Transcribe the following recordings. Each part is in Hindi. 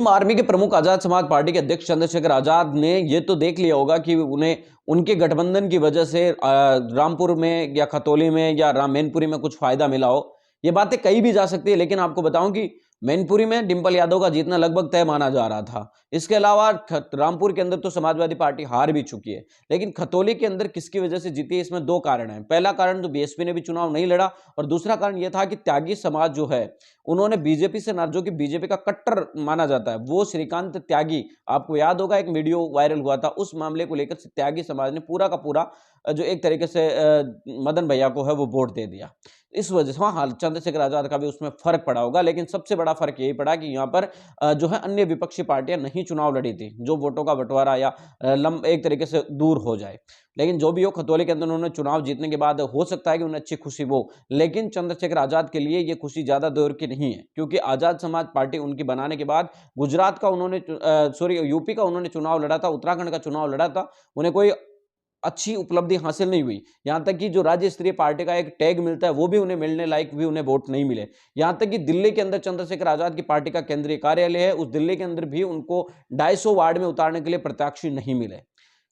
आर्मी के प्रमुख आजाद समाज पार्टी के अध्यक्ष चंद्रशेखर आजाद ने ये तो देख लिया होगा कि उन्हें उनके गठबंधन की वजह से रामपुर में या खतौली में या मैनपुरी में कुछ फायदा मिला हो। ये बातें कही भी जा सकती है, लेकिन आपको बताऊं कि मैनपुरी में डिंपल यादव का जीतना लगभग तय माना जा रहा था। इसके अलावा रामपुर के अंदर तो समाजवादी पार्टी हार भी चुकी है, लेकिन खतौली के अंदर किसकी वजह से जीती है, इसमें दो कारण हैं। पहला कारण तो बीएसपी ने भी चुनाव नहीं लड़ा, और दूसरा कारण यह था कि त्यागी समाज जो है उन्होंने बीजेपी से जो कि बीजेपी का कट्टर माना जाता है, वो श्रीकांत त्यागी, आपको याद होगा एक वीडियो वायरल हुआ था, उस मामले को लेकर त्यागी समाज ने पूरा का पूरा जो एक तरीके से मदन भैया को है वो वोट दे दिया। इस वजह से हाँ चंद्रशेखर आजाद का भी उसमें फर्क पड़ा होगा, लेकिन सबसे बड़ा फर्क यही पड़ा कि यहाँ पर जो है अन्य विपक्षी पार्टियां नहीं चुनाव लड़ी थी, जो वोटों का बंटवारा या एक तरीके से दूर हो जाए। लेकिन जो भी हो, खतौली के अंदर उन्होंने चुनाव जीतने के बाद हो सकता है कि उन्हें अच्छी खुशी हो, लेकिन चंद्रशेखर आजाद के लिए ये खुशी ज्यादा देर की नहीं है, क्योंकि आजाद समाज पार्टी उनकी बनाने के बाद गुजरात का उन्होंने यूपी का उन्होंने चुनाव लड़ा था, उत्तराखंड का चुनाव लड़ा था, उन्हें कोई अच्छी उपलब्धि हासिल नहीं हुई। यहां तक कि जो राज्य स्तरीय पार्टी का एक टैग मिलता है वो भी उन्हें मिलने लायक भी उन्हें वोट नहीं मिले। यहां तक कि दिल्ली के अंदर चंद्रशेखर आजाद की पार्टी का केंद्रीय कार्यालय है, उस दिल्ली के अंदर भी उनको 250 वार्ड में उतारने के लिए प्रत्याशी नहीं मिले।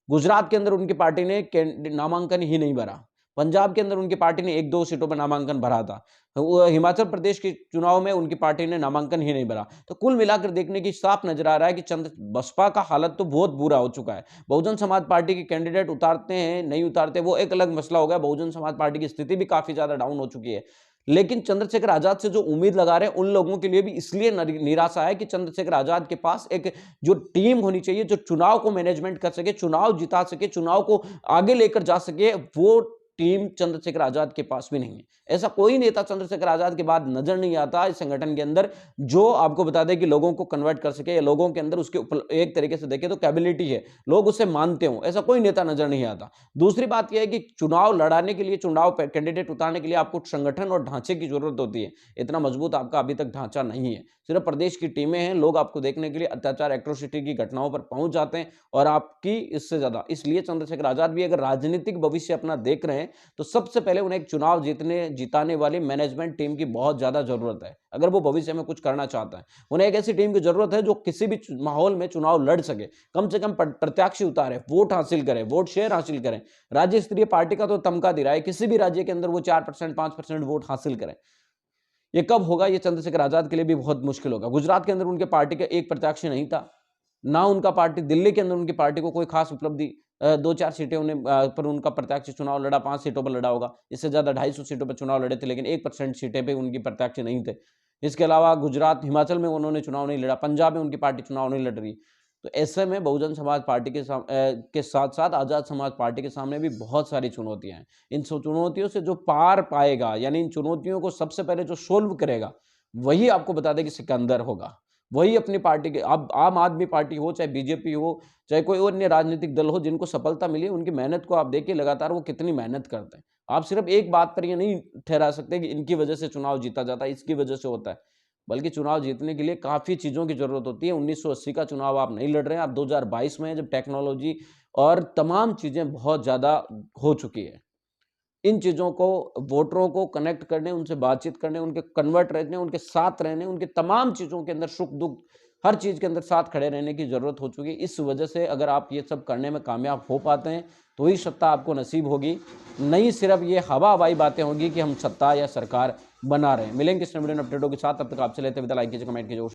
गुजरात के अंदर उनकी पार्टी ने नामांकन ही नहीं भरा। पंजाब के अंदर उनकी पार्टी ने 1-2 सीटों पर नामांकन भरा था। हिमाचल प्रदेश के चुनाव में उनकी पार्टी ने नामांकन ही नहीं भरा। तो कुल मिलाकर देखने की साफ नजर आ रहा है कि बसपा का हालत तो बहुत बुरा हो चुका है। बहुजन समाज पार्टी के कैंडिडेट उतारते हैं नहीं उतारते वो एक अलग मसला हो गया। बहुजन समाज पार्टी की स्थिति भी काफी ज्यादा डाउन हो चुकी है, लेकिन चंद्रशेखर आजाद से जो उम्मीद लगा रहे हैं उन लोगों के लिए भी इसलिए निराशा है कि चंद्रशेखर आजाद के पास एक जो टीम होनी चाहिए जो चुनाव को मैनेजमेंट कर सके, चुनाव जिता सके, चुनाव को आगे लेकर जा सके, वो टीम चंद्रशेखर आजाद के पास भी नहीं है। ऐसा कोई नेता चंद्रशेखर आजाद के बाद नजर नहीं आता इस संगठन के अंदर जो आपको बता दें कि लोगों को कन्वर्ट कर सके या लोगों के अंदर उसके एक तरीके से देखें तो कैपेबिलिटी है, लोग उसे मानते हो, ऐसा कोई नेता नजर नहीं आता। दूसरी बात यह है कि चुनाव लड़ाने के लिए, चुनाव कैंडिडेट उतारने के लिए आपको संगठन और ढांचे की जरूरत होती है। इतना मजबूत आपका अभी तक ढांचा नहीं है, सिर्फ प्रदेश की टीमें हैं, लोग आपको देखने के लिए अत्याचार एट्रोसिटी की घटनाओं पर पहुंच जाते हैं और आपकी इससे ज्यादा। इसलिए चंद्रशेखर आजाद भी अगर राजनीतिक भविष्य अपना देख रहे हैं तो सबसे पहले उन्हें एक चुनाव जिताने वाली मैनेजमेंट टीम की बहुत ज्यादा जरूरत है। अगर वो भविष्य में कुछ करना चाहता है, उन्हें एक ऐसी टीम की जरूरत है जो किसी भी माहौल में चुनाव लड़ सके, कम से कम प्रत्याशी उतारे, वोट हासिल करें, वोट शेयर हासिल करें। राज्य स्तरीय पार्टी का तो तमका दे रहा है, किसी भी राज्य के अंदर वो 4% 5% वोट हासिल करें। ये कब होगा, ये चंद्रशेखर आजाद के लिए भी बहुत मुश्किल होगा। गुजरात के अंदर उनके पार्टी का एक प्रत्याशी नहीं था, ना उनका पार्टी, दिल्ली के अंदर उनकी पार्टी को कोई खास उपलब्धि 2-4 सीटें उन्हें पर उनका प्रत्याशी चुनाव लड़ा, 5 सीटों पर लड़ा होगा, इससे ज्यादा 250 सीटों पर चुनाव लड़े थे, लेकिन 1% सीटें पे उनकी प्रत्याशी नहीं थे। इसके अलावा गुजरात, हिमाचल में उन्होंने चुनाव नहीं लड़ा, पंजाब में उनकी पार्टी चुनाव नहीं लड़ रही। तो ऐसे में बहुजन समाज पार्टी के साथ साथ आजाद समाज पार्टी के सामने भी बहुत सारी चुनौतियां हैं। इन चुनौतियों से जो पार पाएगा, यानी इन चुनौतियों को सबसे पहले जो सोल्व करेगा, वही आपको बता दें कि सिकंदर होगा। वही अपनी पार्टी के, अब आम आदमी पार्टी हो, चाहे बीजेपी हो, चाहे कोई अन्य राजनीतिक दल हो, जिनको सफलता मिली, उनकी मेहनत को आप देखिए लगातार वो कितनी मेहनत करते हैं। आप सिर्फ एक बात पर ये नहीं ठहरा सकते कि इनकी वजह से चुनाव जीता जाता है, इसकी वजह से होता है, बल्कि चुनाव जीतने के लिए काफी चीजों की जरूरत होती है। 1980 का चुनाव आप नहीं लड़ रहे हैं, आप 2022 में, जब टेक्नोलॉजी और तमाम चीजें बहुत ज्यादा हो चुकी है। इन चीजों को, वोटरों को कनेक्ट करने, उनसे बातचीत करने, उनके कन्वर्ट रहने, उनके साथ रहने, उनके तमाम चीजों के अंदर सुख दुख हर चीज के अंदर साथ खड़े रहने की जरूरत हो चुकी है। इस वजह से अगर आप ये सब करने में कामयाब हो पाते हैं तो ही सत्ता आपको नसीब होगी, नहीं सिर्फ ये हवा हवाई बातें होगी कि हम सत्ता या सरकार बना रहे हैं। मिलेंगे इस वीडियो अपडेटों के साथ, तब तक आपसे लेते विदा, लाइक कीजिए, कमेंट कीजिए।